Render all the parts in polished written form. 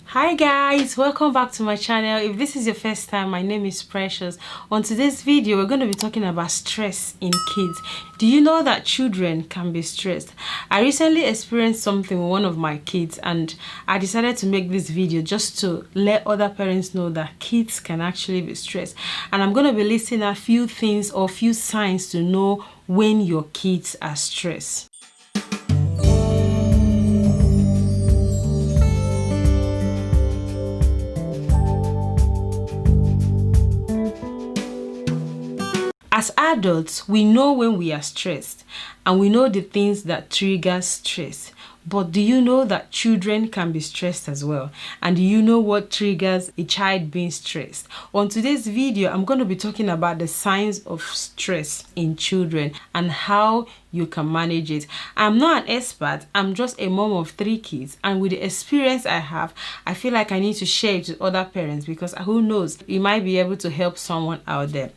Hi guys, welcome back to my channel. If this is your first time, my name is Precious. On today's video, we're going to be talking about stress in kids. Do you know that children can be stressed? I recently experienced something with one of my kids and I decided to make this video just to let other parents know that kids can actually be stressed. And I'm going to be listing a few things or few signs to know when your kids are stressed. As adults, we know when we are stressed and we know the things that trigger stress. But do you know that children can be stressed as well? And do you know what triggers a child being stressed? On today's video, I'm going to be talking about the signs of stress in children and how you can manage it. I'm not an expert. I'm just a mom of 3 kids. And with the experience I have, I feel like I need to share it with other parents because who knows, you might be able to help someone out there.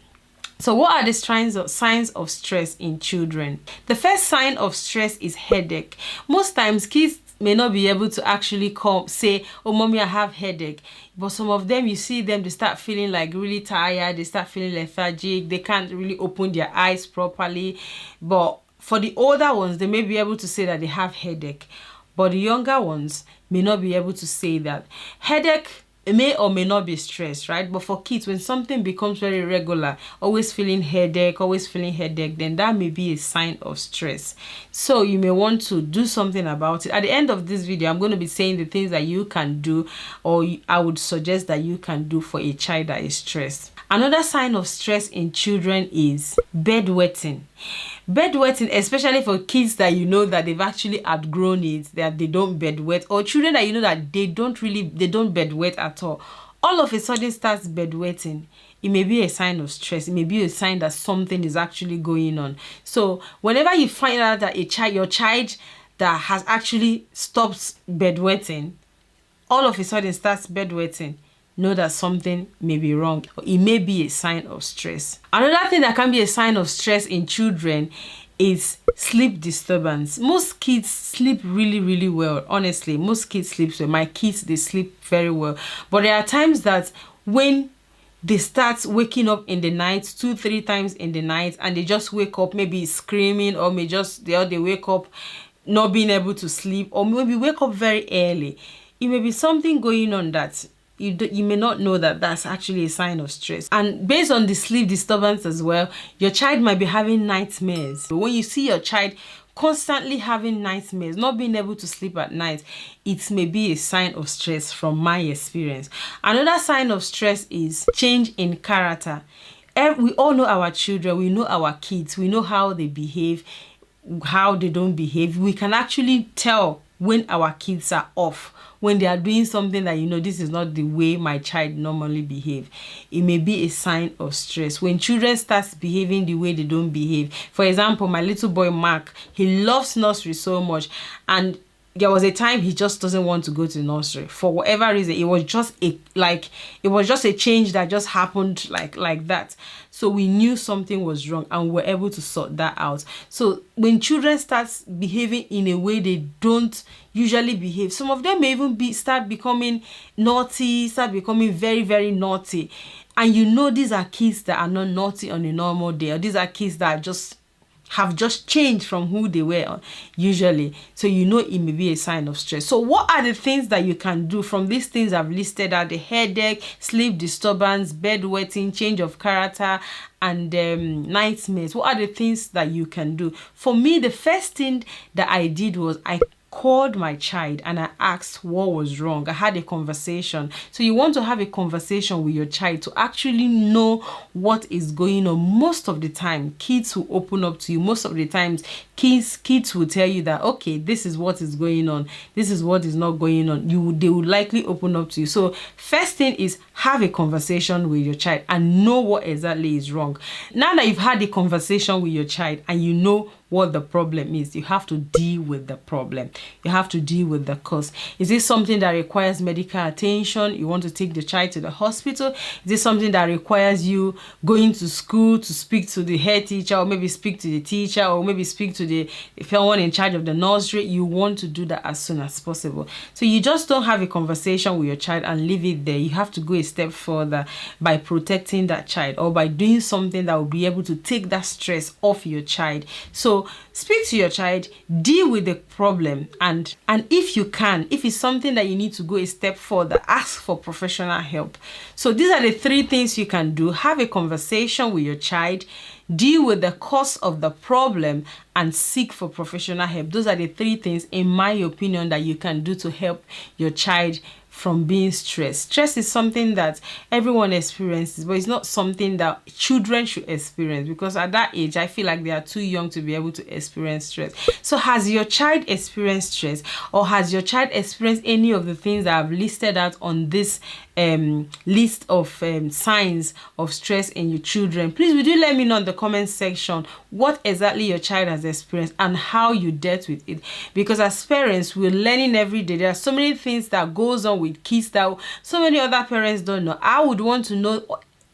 So what are the signs of stress in children? The first sign of stress is headache. Most times kids may not be able to actually say, oh mommy, I have headache. But some of them, you see them, they start feeling like really tired, they start feeling lethargic, they can't really open their eyes properly. But for the older ones, they may be able to say that they have headache. But the younger ones may not be able to say that. Headache may or may not be stress, right? But for kids, when something becomes very regular, always feeling headache, then that may be a sign of stress. So you may want to do something about it. At the end of this video, I'm going to be saying the things that you can do, or I would suggest that you can do for a child that is stressed. Another sign of stress in children is bedwetting. Bedwetting, especially for kids that you know that they've actually outgrown it, that they don't bedwet, or children that you know that they don't bedwet at all of a sudden starts bedwetting. It may be a sign of stress. It may be a sign that something is actually going on. So whenever you find out that your child that has actually stopped bedwetting, all of a sudden starts bedwetting, know that something may be wrong. It may be a sign of stress. Another thing that can be a sign of stress in children is sleep disturbance. Most kids sleep really well. Honestly, most kids sleep well. My kids, they sleep very well. But there are times that when they start waking up in the night 2-3 times in the night, and they just wake up maybe screaming, or they wake up not being able to sleep, or maybe wake up very early. It may be something going on that you may not know that that's actually a sign of stress. And based on the sleep disturbance as well, your child might be having nightmares. So when you see your child constantly having nightmares, not being able to sleep at night, it may be a sign of stress from my experience. Another sign of stress is change in character. We all know our children, we know our kids, we know how they behave, how they don't behave. We can actually tell when our kids are off, when they are doing something that this is not the way my child normally behave. It may be a sign of stress. When children start behaving the way they don't behave. For example, my little boy Mark, he loves nursery so much, and there was a time he just doesn't want to go to nursery for whatever reason. It was just a change that just happened like that. So we knew something was wrong and we're able to sort that out. So when children start behaving in a way they don't usually behave, some of them may even start becoming naughty, start becoming very naughty. And these are kids that are not naughty on a normal day, or these are kids that have just changed from who they were usually. So it may be a sign of stress. So what are the things that you can do from these things I've listed out? The headache, sleep disturbance, bedwetting, change of character, and nightmares. What are the things that you can do? For me, the first thing that I did was I called my child and I asked what was wrong. I had a conversation. So you want to have a conversation with your child to actually know what is going on. Most of the time, kids will open up to you. Most of the times, kids will tell you that, okay, this is what is going on. This is what is not going on. They will likely open up to you. So first thing is have a conversation with your child and know what exactly is wrong. Now that you've had a conversation with your child and you know what the problem is. You have to deal with the problem. You have to deal with the cause. Is this something that requires medical attention? You want to take the child to the hospital? Is this something that requires you going to school to speak to the head teacher, or maybe speak to the teacher, or maybe speak to the someone in charge of the nursery? You want to do that as soon as possible. So you just don't have a conversation with your child and leave it there. You have to go a step further by protecting that child, or by doing something that will be able to take that stress off your child. So speak to your child, deal with the problem, and if you can, if it's something that you need to go a step further, ask for professional help. So these are the 3 things you can do. Have a conversation with your child, deal with the cause of the problem, and seek for professional help. Those are the 3 things, in my opinion, that you can do to help your child from being stressed. Stress is something that everyone experiences, but it's not something that children should experience, because at that age, I feel like they are too young to be able to experience stress. So has your child experienced stress, or has your child experienced any of the things that I've listed out on this list of signs of stress in your children? Please would you let me know in the comment section what exactly your child has experienced and how you dealt with it, because as parents, we're learning every day. There are so many things that goes on with kids that so many other parents don't know. I would want to know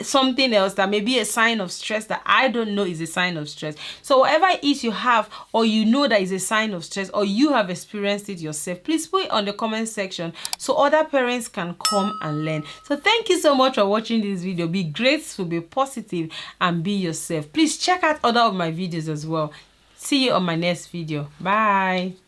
something else that may be a sign of stress that I don't know is a sign of stress. So whatever it is you have, or you know that is a sign of stress, or you have experienced it yourself, please put it on the comment section so other parents can come and learn. So thank you so much for watching this video. Be grateful, be positive, and be yourself. Please check out other of my videos as well. See you on my next video. Bye.